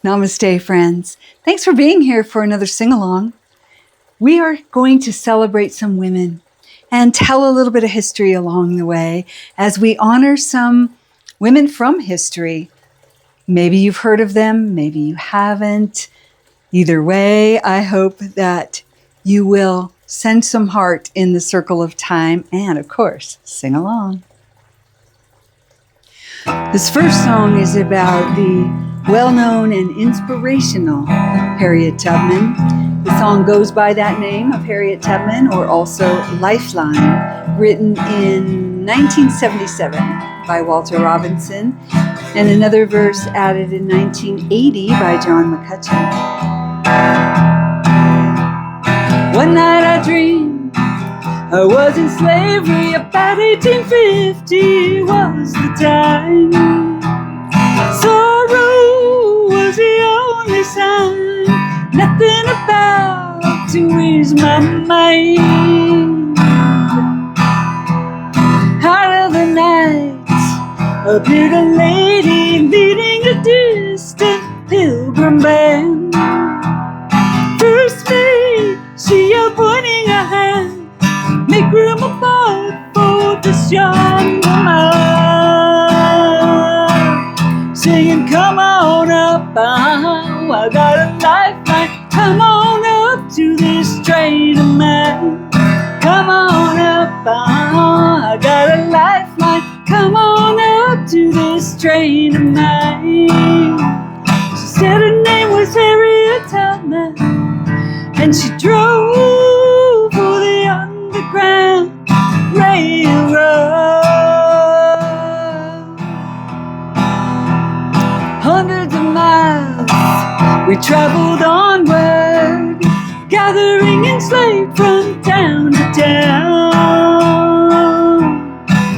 Namaste, friends. Thanks for being here for another sing-along. We are going to celebrate some women and tell a little bit of history along the way as we honor some women from history. Maybe you've heard of them, maybe you haven't. Either way, I hope that you will send some heart in the circle of time and, of course, sing along. This first song is about the well-known and inspirational Harriet Tubman. The song goes by that name of Harriet Tubman, or also LifeLine, written in 1977 by Walter Robinson, and another verse added in 1980 by John McCutcheon. One night I dreamed I was in slavery, about 1850 was the time. Sorrow was the only sign, nothing about to ease my mind. Out of the night appeared a lady leading a distant pilgrim band. First mate, she yelled, pointing a hand, "Make room above for this young woman." Singing, "Come on up, I got a lifeline. Come on up to this train of mine. Come on up, I got a lifeline. Come on up to this train of mine." She said her name was Harriet Tubman, and she drove for the Underground Railroad. Hundreds of miles we traveled onward, gathering enslaved from town to town,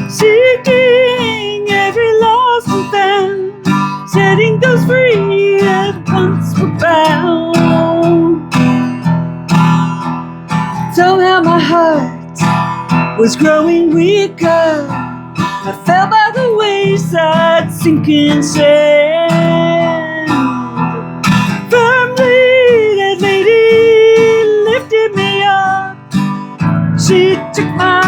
seeking every lost and found, setting those free that once were bound. Somehow my heart was growing weaker. I fell by the wayside, sinking sand. Firmly that lady lifted me up. She took my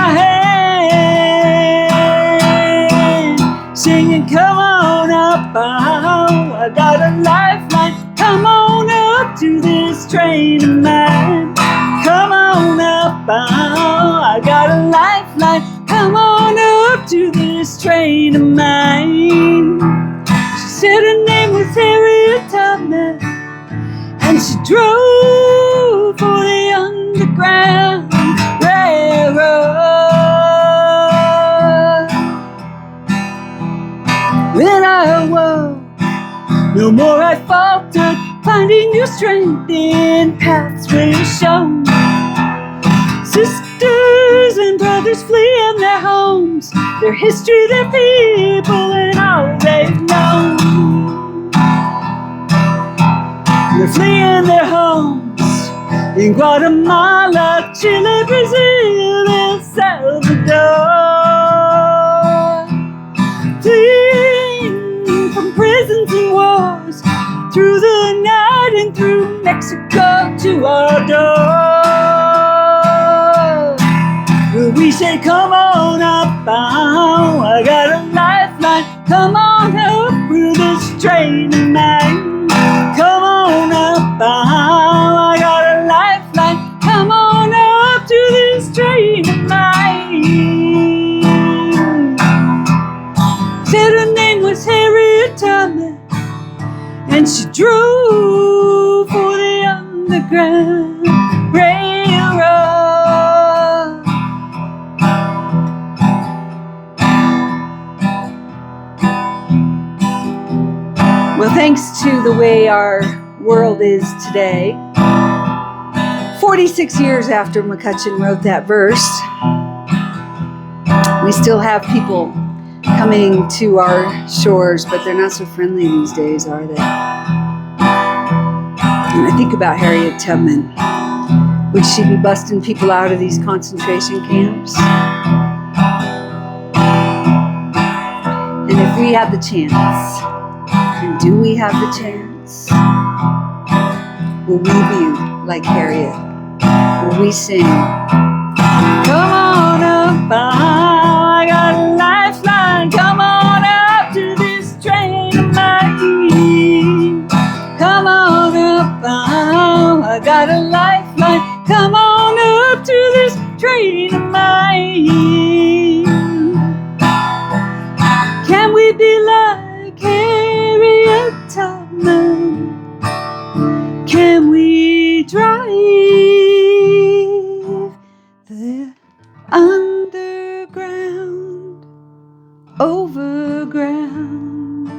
hand, singing, "Come on up, I got a lifeline. Come on up to this train of mine. Come on up, I got a lifeline. Come on up to this train of mine." She said her name was Harriet Tubman, and she drove for the Underground Railroad. When I awoke, no more I faltered, finding new strength in paths we're shown. Sisters and brothers fleeing their homes, their history, their people, and all they've known. They're fleeing their homes in Guatemala, Chile, Brazil, El Salvador. Fleeing from prisons and wars, through the night and through Mexico to our door. Well, we say, "Come on up, I got a lifeline. Come on up through this train of mine. Come on up, I got a lifeline. Come on up to this train of mine." Said her name was Harriet Tubman, and she drove for the Underground Railroad. Well, thanks to the way our world is today, 46 years after McCutcheon wrote that verse, we still have people coming to our shores, but they're not so friendly these days, are they? And I think about Harriet Tubman. Would she be busting people out of these concentration camps? And if we had the chance, and do we have the chance? roads. Will we be like Harriet? Will we sing, come on up, I got a lifeline, come on up to this train of mine. Come on up, I got a lifeline, come on up to this train of mine. Can we be like Harriet Tubman? Can we drive the underground, overground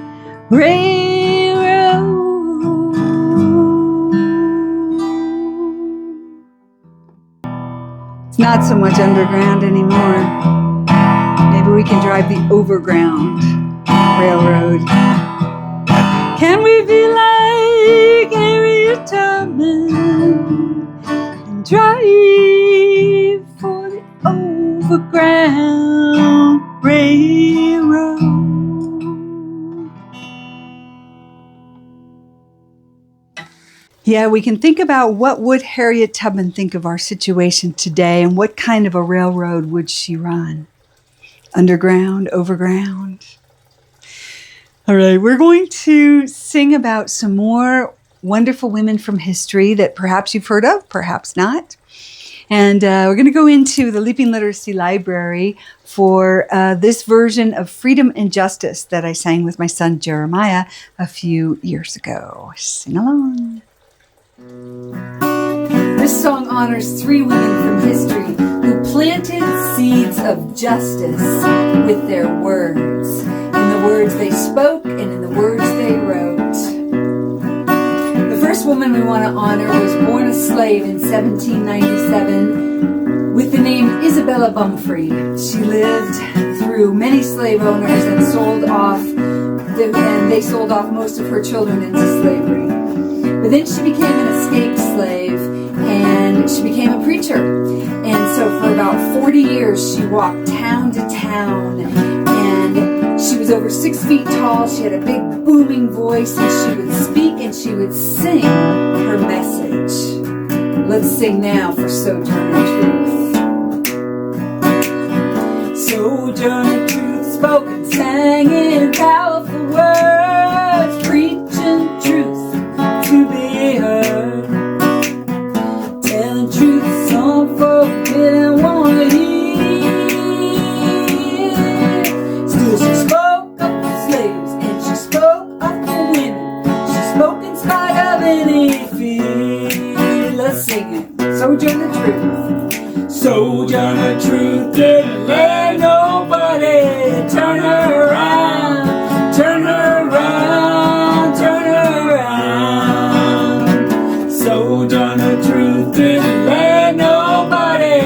railroad? It's not so much underground anymore. Maybe we can drive the overground railroad. Can we be like Harriet Tubman and drive for the overground railroad? Yeah, we can think about what would Harriet Tubman think of our situation today, and what kind of a railroad would she run? Underground, overground? All right, we're going to sing about some more wonderful women from history that perhaps you've heard of, perhaps not. And we're going to go into the Leaping Literacy Library for this version of Freedom and Justice that I sang with my son Jeremiah a few years ago. Sing along. This song honors 3 women from history who planted seeds of justice with their words, in the words they spoke and in the words they wrote. The first woman we want to honor was born a slave in 1797 with the name Isabella Bumfree. She lived through many slave owners and they sold off most of her children into slavery. But then she became an escaped slave, and she became a preacher. And so for about 40 years, she walked town to town, and she was over 6 feet tall. She had a big booming voice, and she would speak and she would sing her message. Let's sing now for Sojourner Truth. Sojourner Truth spoke and sang in powerful words, preaching truth to be heard, telling truth some folk didn't want to hear. Still she spoke up for slaves and she spoke up for women. She spoke in spite of any fear. Let's sing it. Sojourner Truth. Sojourner Truth didn't let nobody turn her around, turn her around, turn her around. Sojourner Truth didn't let nobody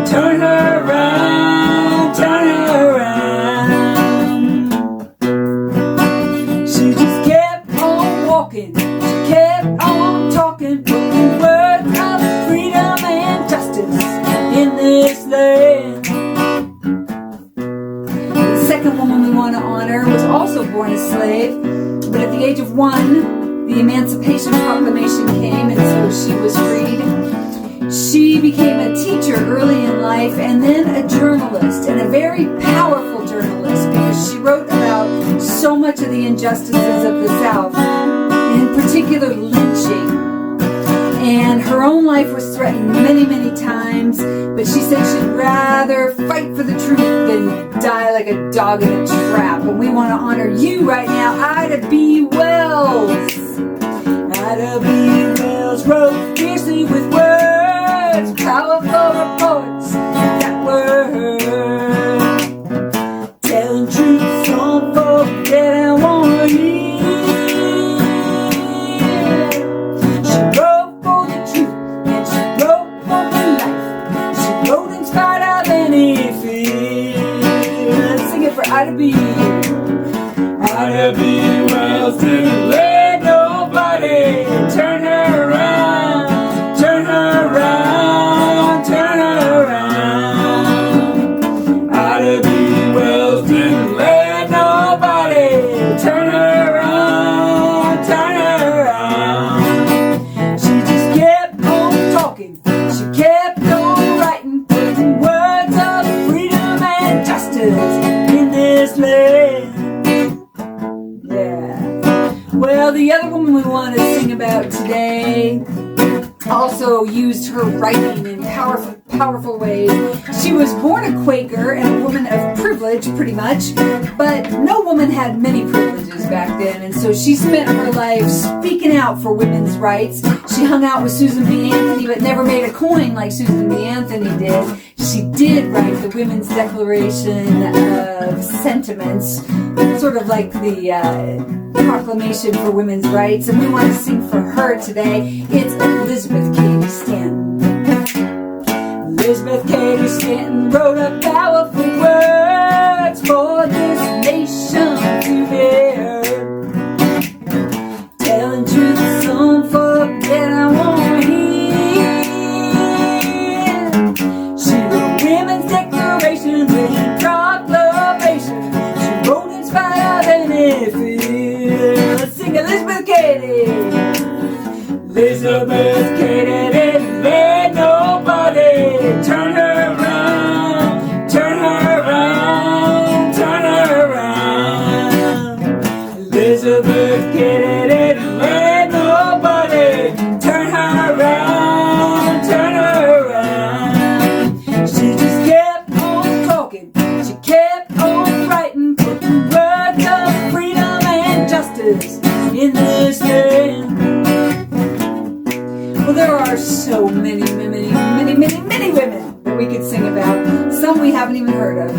turn her around, turn her around. She just kept on walking, she kept on talking, putting words of freedom and justice in this land. The second woman we want to honor was also born a slave, but at the age of 1, the Emancipation Proclamation came, and so she was freed. She became a teacher early in life, and then a journalist, and a very powerful journalist, because she wrote about so much of the injustices of the South, in particular lynching. And her own life was threatened many, many times, but she said she'd rather fight for the truth than die like a dog in a trap. And we want to honor you right now, Ida B. Wells. Ida B. Wells wrote fiercely with words, powerful reports that were heard, telling truth some folk didn't want to hear. She wrote for the truth and she wrote for the life. She wrote in spite of any fear. Let's sing it for Ida B. Ida B. Wells didn't let The other woman we want to sing about today also used her writing in powerful ways. She was born a Quaker and a woman of privilege, pretty much, but no woman had many privileges back then, and so she spent her life speaking out for women's rights. She hung out with Susan B. Anthony, but never made a coin like Susan B. Anthony did. She did write the Women's Declaration of Sentiments, sort of like the Proclamation for Women's Rights, and we want to sing for her today. It's Elizabeth Cady Stanton. Elizabeth Cady Stanton wrote a powerful words for this nation to hear. Telling truth is some folk that I want to hear. She wrote Women's Declaration and Proclamation. She wrote in spite of any fear. Let's sing Elizabeth Cady. Elizabeth Cady didn't let nobody turn her around, turn her around, turn her around. Elizabeth Cady didn't let nobody turn her around, turn her around. She just kept on talking, she kept on writing, putting words of freedom and justice in this land. Well, there are so many women that we could sing about. Some we haven't even heard of.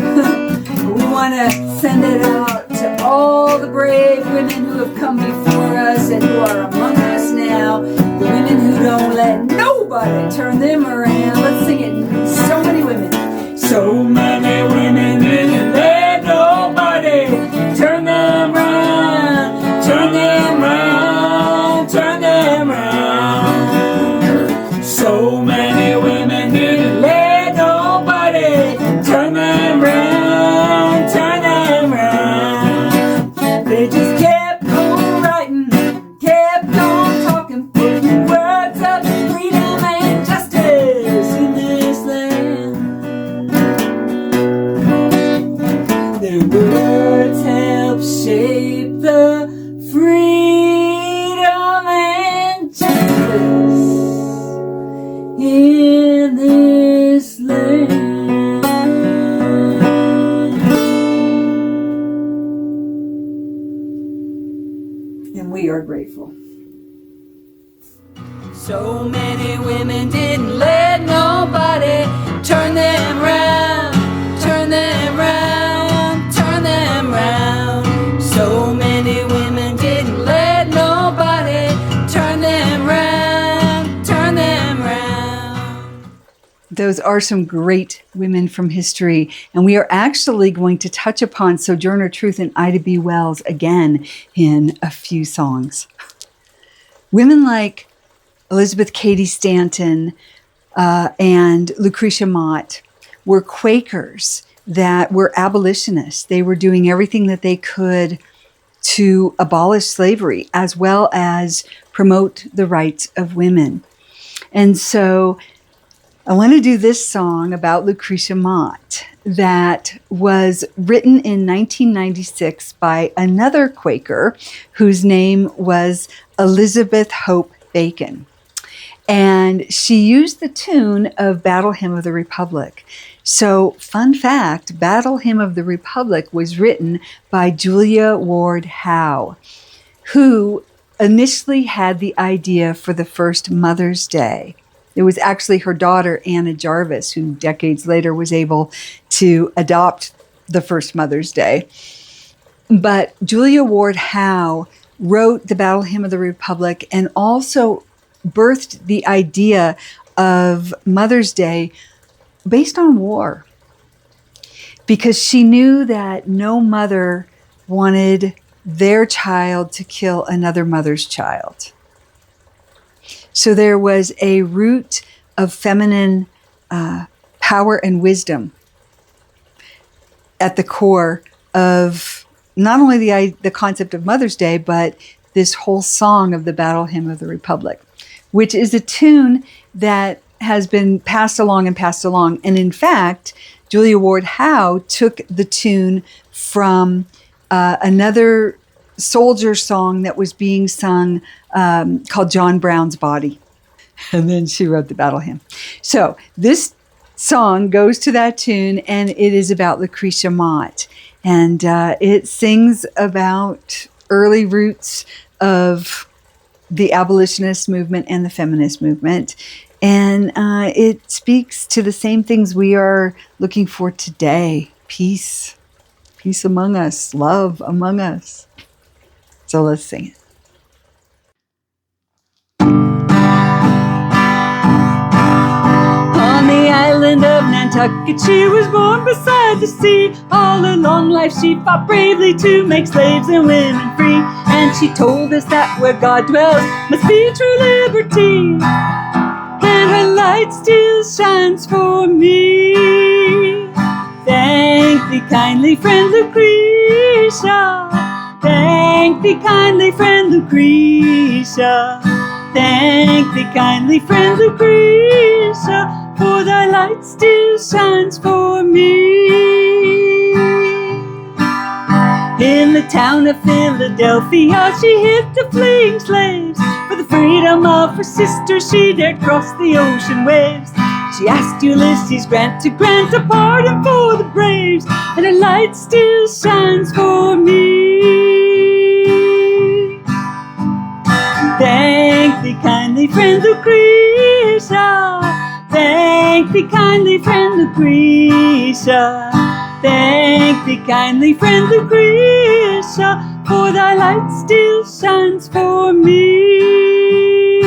We want to send it out to all the brave women who have come before us and who are among us now. The women who don't let nobody turn them around. Let's sing it. So many women. So many women didn't let nobody turn them around, turn them around, turn them around. So many women didn't let nobody turn them around, turn them around. They just kept on writing, kept on talking, putting words of freedom and justice in this land. Their words help shape the freedom and justice in this land. And we are grateful. So many women didn't let nobody turn them round, turn them round, turn them round. So many women didn't let nobody turn them round, turn them round. Those are some great women from history, and we are actually going to touch upon Sojourner Truth and Ida B. Wells again in a few songs. Women like Elizabeth Cady Stanton and Lucrecia Mott were Quakers that were abolitionists. They were doing everything that they could to abolish slavery as well as promote the rights of women. And so I want to do this song about Lucrecia Mott that was written in 1996 by another Quaker whose name was Elizabeth Hope Bacon. And she used the tune of Battle Hymn of the Republic. So, fun fact, Battle Hymn of the Republic was written by Julia Ward Howe, who initially had the idea for the first Mother's Day. It was actually her daughter, Anna Jarvis, who decades later was able to adopt the first Mother's Day. But Julia Ward Howe wrote the Battle Hymn of the Republic and also birthed the idea of Mother's Day based on war, because she knew that no mother wanted their child to kill another mother's child. So there was a root of feminine power and wisdom at the core of not only the concept of Mother's Day, but this whole song of the Battle Hymn of the Republic, which is a tune that has been passed along. And in fact, Julia Ward Howe took the tune from another soldier song that was being sung called John Brown's Body. And then she wrote the battle hymn. So this song goes to that tune, and it is about Lucrecia Mott. And it sings about early roots of the abolitionist movement and the feminist movement. And it speaks to the same things we are looking for today. Peace. Peace among us. Love among us. So let's sing it. On the island of Nantucket, she was born beside the sea. All her long life she fought bravely to make slaves and women free. And she told us that where God dwells must be true liberty. And her light still shines for me. Thank thee, kindly friend Lucrecia. Thank thee, kindly friend Lucrecia. Thank thee, kindly friend Lucrecia, for thy light still shines for me. In the town of Philadelphia, she hid the fleeing slaves. For the freedom of her sister, she dared cross the ocean waves. She asked Ulysses Grant to grant a pardon for the braves, and her light still shines for me. Thank thee, kindly friend Lucrecia. Thank thee, kindly friend Lucrecia. Thank thee, kindly friend Lucrecia, for thy light still shines for me.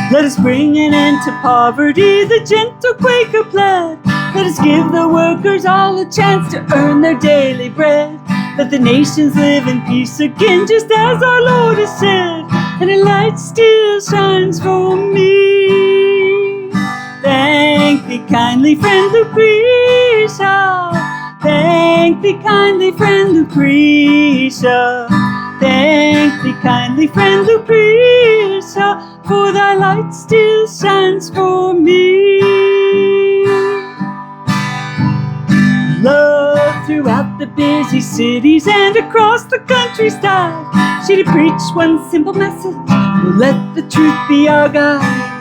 Let us bring an end to poverty, the gentle Quaker pled. Let us give the workers all a chance to earn their daily bread. Let the nations live in peace again, just as our Lord has said, and a light still shines for me. Thank thee, kindly friend Lucrecia. Thank thee, kindly friend Lucrecia. Thank thee, kindly friend Lucrecia, for thy light still shines for me. Love throughout the busy cities and across the countryside. She did preach one simple message: let the truth be our guide.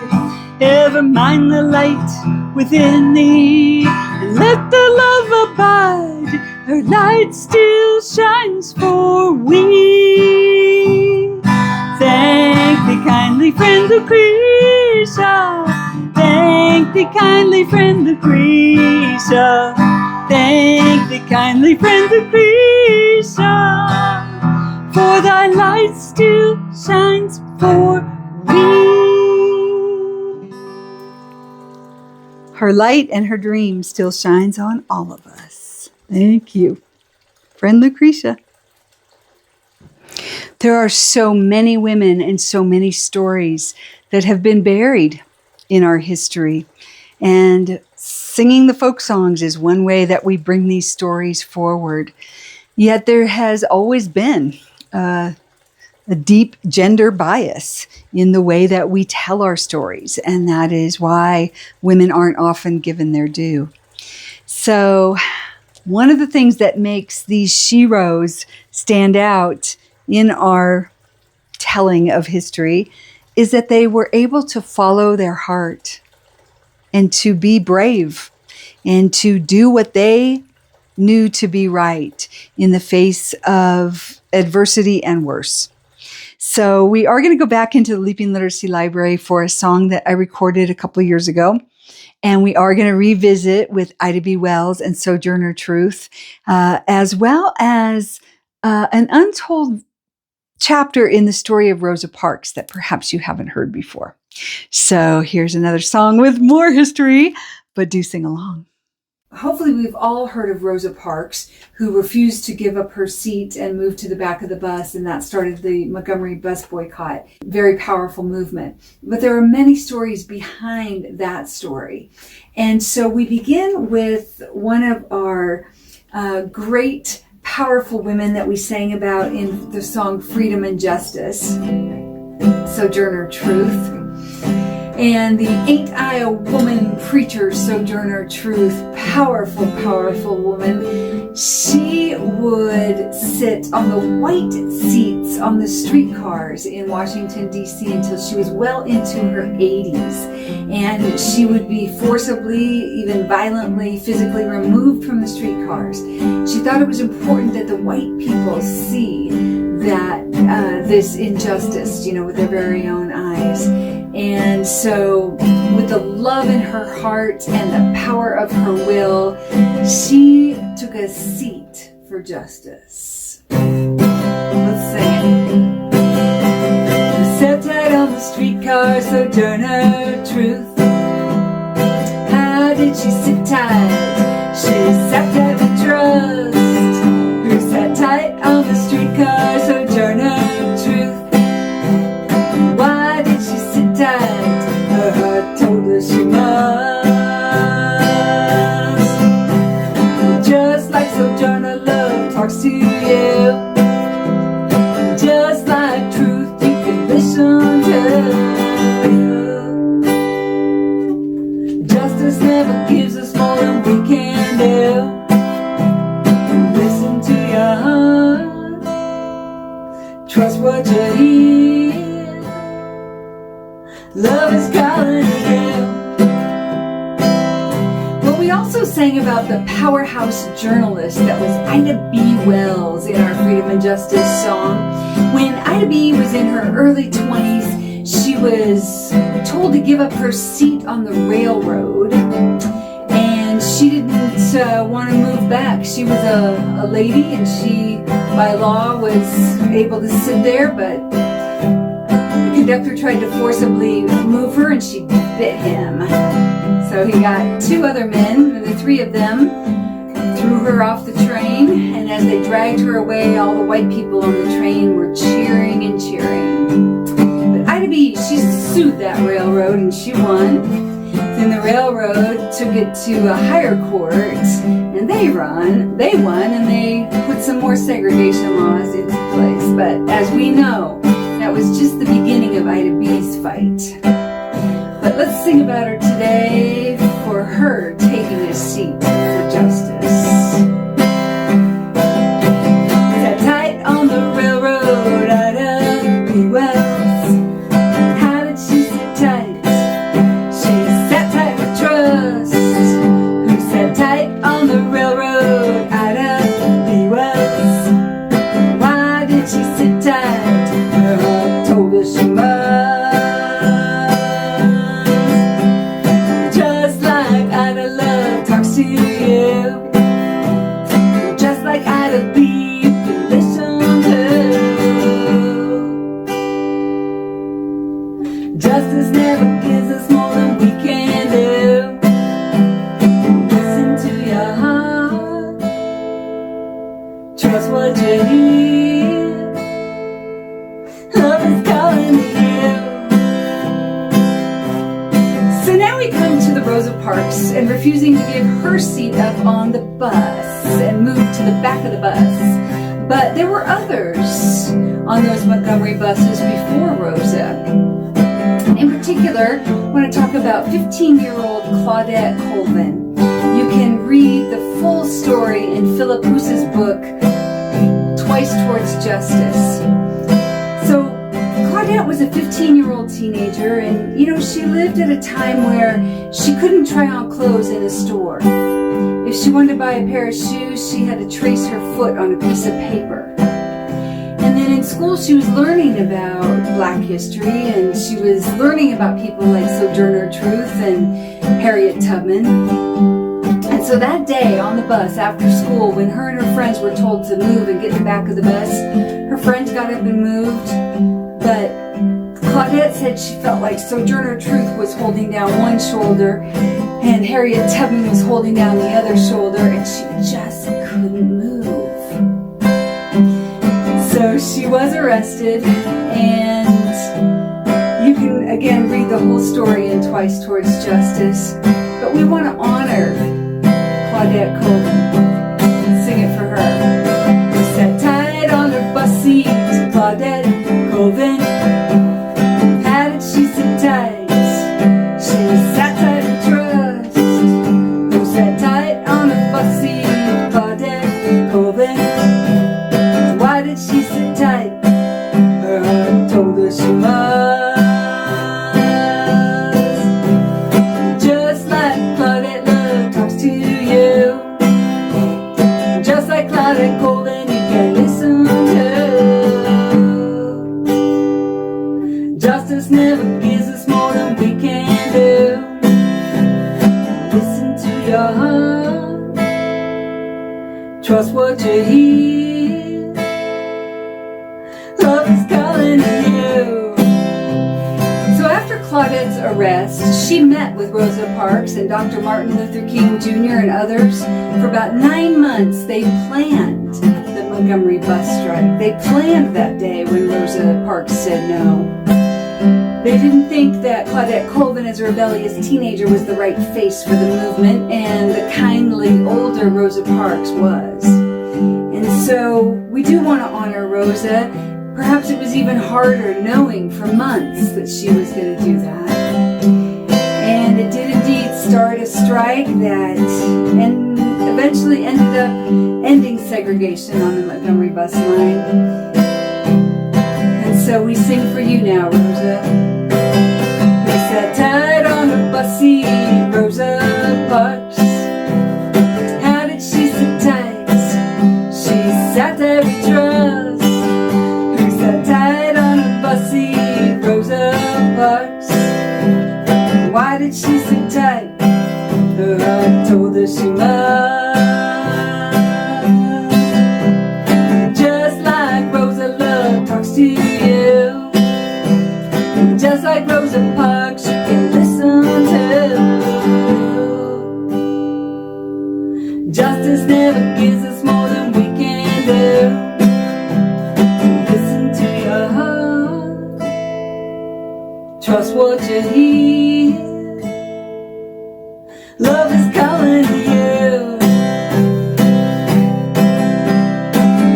Ever mind the light within thee, and let the love abide. Her light still shines for we. Thank thee, kindly friend Lucrecia. Thank thee, kindly friend Lucrecia. Thank thee, kindly friend Lucrecia, for thy light still shines for me. Her light and her dream still shines on all of us. Thank you, friend Lucrecia. There are so many women and so many stories that have been buried in our history. And singing the folk songs is one way that we bring these stories forward. Yet there has always been a deep gender bias in the way that we tell our stories. And that is why women aren't often given their due. So one of the things that makes these sheroes stand out in our telling of history is that they were able to follow their heart and to be brave and to do what they knew to be right in the face of adversity and worse. So we are going to go back into the Leaping Literacy Library for a song that I recorded a couple of years ago. And we are going to revisit with Ida B. Wells and Sojourner Truth, as well as an untold chapter in the story of Rosa Parks that perhaps you haven't heard before. So here's another song with more history, but do sing along. Hopefully we've all heard of Rosa Parks, who refused to give up her seat and moved to the back of the bus, and that started the Montgomery bus boycott. Very powerful movement. But there are many stories behind that story. And so we begin with one of our great, powerful women that we sang about in the song Freedom and Justice, Sojourner Truth. And the Ain't I a Woman preacher, Sojourner Truth, powerful, powerful woman. She would sit on the white seats on the streetcars in Washington, D.C. until she was well into her 80s. And she would be forcibly, even violently, physically removed from the streetcars. She thought it was important that the white people see that this injustice, with their very own eyes. And so, with the love in her heart and the power of her will, she took a seat for justice. Let's sing it. Sat tight on the streetcar, Sojourner Truth. How did she sit tight? She sat tight with trust. Who sat tight on the streetcar, Sojourner Truth? Why did she sit tight? Her heart told her she must. Just like Sojourner love talks to you, just like truth you can listen to. Justice never gives us more than we can do. Listen to your heart, trust what you hear. Love is calling you. Well, we also sang about the powerhouse journalist that was Ida B. Wells in our Freedom and Justice song. When Ida B. was in her early 20s, she was told to give up her seat on the railroad. And she didn't want to move back. She was a lady, and she, by law, was able to sit there, but the conductor tried to forcibly move her, and she bit him. So he got two other men, the three of them, threw her off the train, and as they dragged her away, all the white people on the train were cheering and cheering. But Ida B., she sued that railroad, and she won. Then the railroad took it to a higher court, and they won, and they put some more segregation laws into place. But as we know, that was just the beginning of Ida B.'s fight. But let's sing about her today for her taking a seat for justice. Sat tight on the railroad, Ida B. Wells. How did she sit tight? She sat tight with trust. Who sat tight on the railroad, Ida B. Wells? Why did she sit tight? Her heart told her she must. Just like Ida love talks to you, just like Ida B, you can listen to. Justice never gives us more than we can do. Listen to your heart, trust what you hear. Love is calling you. So now we come to the Rosa Parks and refusing to give her seat up on the bus and move to the back of the bus. But there were others on those Montgomery buses before Rosa. In particular, I want to talk about 15-year-old Claudette Colvin. You can read the full story in Philip Hoose's book, Twice Towards Justice. So Claudette was a 15-year-old teenager, and she lived at a time where she couldn't try on clothes in a store. If she wanted to buy a pair of shoes, she had to trace her foot on a piece of paper. And then in school, she was learning about Black history, and she was learning about people like Sojourner Truth and Harriet Tubman. And so that day on the bus after school, when her and her friends were told to move and get in the back of the bus, her friends got up and moved. But Claudette said she felt like Sojourner Truth was holding down one shoulder and Harriet Tubman was holding down the other shoulder, and she just couldn't move. So she was arrested, and you can again read the whole story in Twice Towards Justice. But we want to honor Claudette Colvin. Sing it for her. We sat tight on her bus seat, Claudette Colvin. How did she sit tight? her she must. Just like Claudette love talks to you, just like Claudette Colvin you can listen to. Justice never gives us more than we can do. Listen to your heart, trust what you hear. Love is calling to you. So after Claudette's arrest, she met with Rosa Parks and Dr. Martin Luther King Jr. and others. For about 9 months, they planned the Montgomery bus strike. They planned that day when Rosa Parks said no. They didn't think that Claudette Colvin, as a rebellious teenager, was the right face for the movement, and the kindly older Rosa Parks was. And so we do want to honor Rosa. Perhaps it was even harder knowing for months that she was going to do that. And it did indeed start a strike that eventually ended up ending segregation on the Montgomery bus line. And so we sing for you now, Rosa. We sat tight on the bus seat, Rosa Parks. How did she sit tight? She sat there with trust. Rosa Parks. Why did she sit tight? Her heart told her she must. Just like Rosa love talks to you, just like Rosa Parks you can listen to. Justice never gives us more than we can do. Listen to your heart, trust what you hear. Love is calling to you.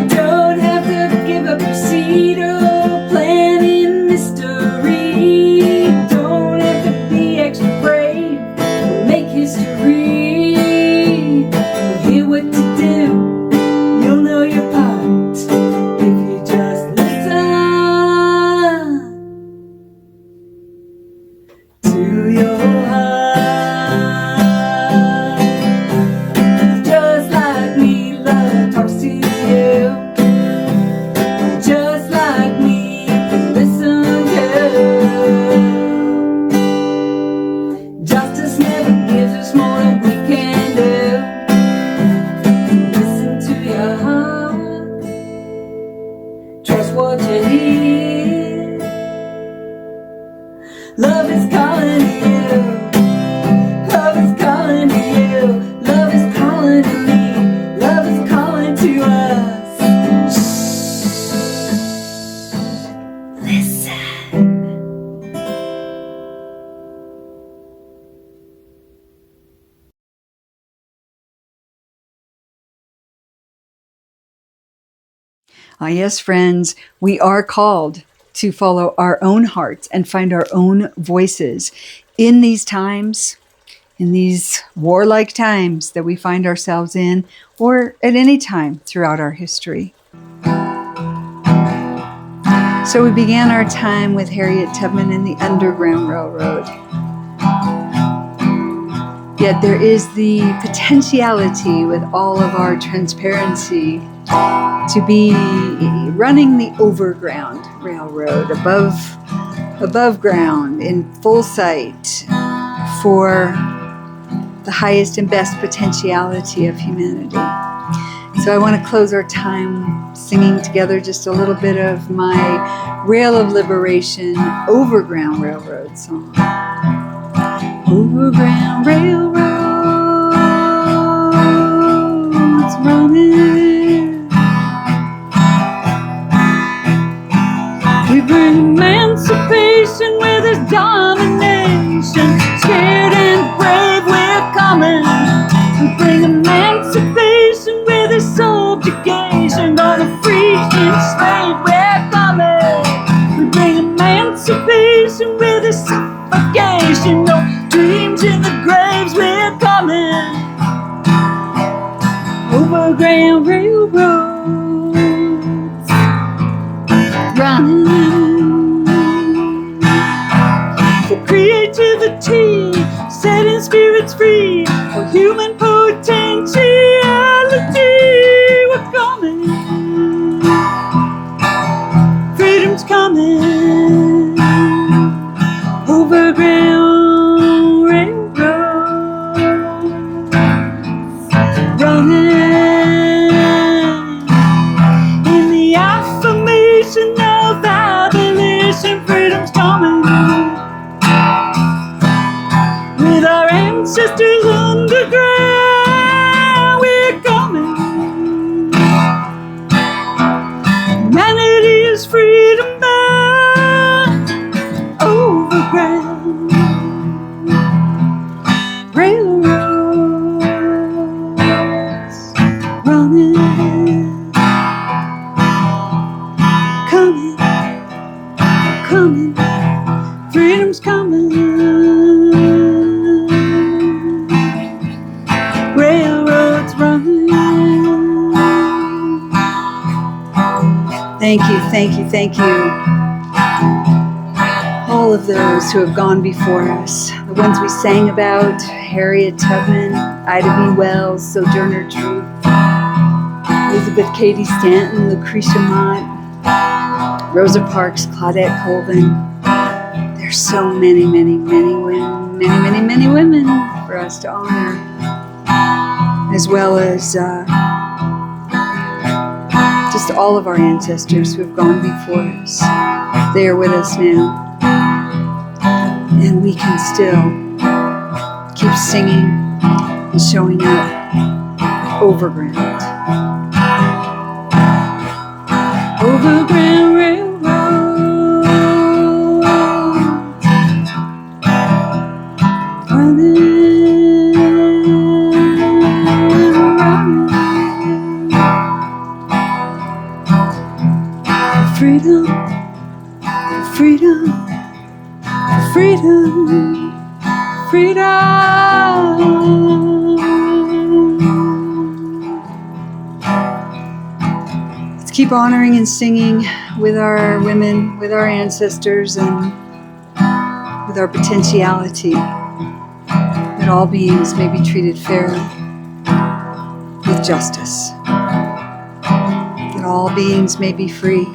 Don't have to give up your seat or plan in mystery. Don't have to be extra brave or make history. You'll hear what to do, you'll know your part if you just listen to your heart. Just like me, love talks to you. Just like me, you can listen to. Justice never gives us more than we can do. Listen to your heart, trust what you hear. Love is calling to you. Love is calling to you. Love is calling to me. Love is calling to us. Shh. Listen. Ah, yes, friends, we are called to follow our own hearts and find our own voices in these times, in these warlike times that we find ourselves in, or at any time throughout our history. So we began our time with Harriet Tubman and the Underground Railroad. Yet there is the potentiality with all of our transparency to be running the overground railroad above ground in full sight for the highest and best potentiality of humanity. So I want to close our time singing together just a little bit of my Rail of Liberation Overground Railroad song. Overground railroads running. We bring emancipation where there's domination. Scared and brave, we're coming. We bring emancipation where there's subjugation. Gonna free enslaved, we're coming. We bring emancipation where there's suffocation. No dreams in the graves, we're coming. Overground railroads running. liberty, setting spirits free for human potentiality. We're coming, freedom's coming, overground railroads, running in the affirmation of abolition. Freedom's coming, with our ancestors underground. We're coming, humanity is freedom bound, overground railroads, running, coming, coming, freedom's coming, railroads running. Thank you, thank you, thank you. All of those who have gone before us, the ones we sang about, Harriet Tubman, Ida B. Wells, Sojourner Truth, Elizabeth Cady Stanton, Lucrecia Mott, Rosa Parks, Claudette Colvin. There's so many, many, many women, many women for us to honor, as well as just all of our ancestors who have gone before us. They are with us now. And we can still keep singing and showing up overground. Overground railroad, running, running. Freedom, freedom, freedom, freedom. Let's keep honoring and singing with our women, with our ancestors, and with our potentiality, that all beings may be treated fairly, with justice, that all beings may be free.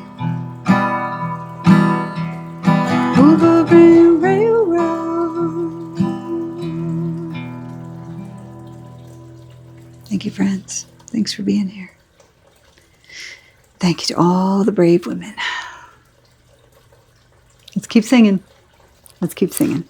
Overground railroad. Thank you, friends. Thanks for being here. Thank you to all the brave women. Let's keep singing. Let's keep singing.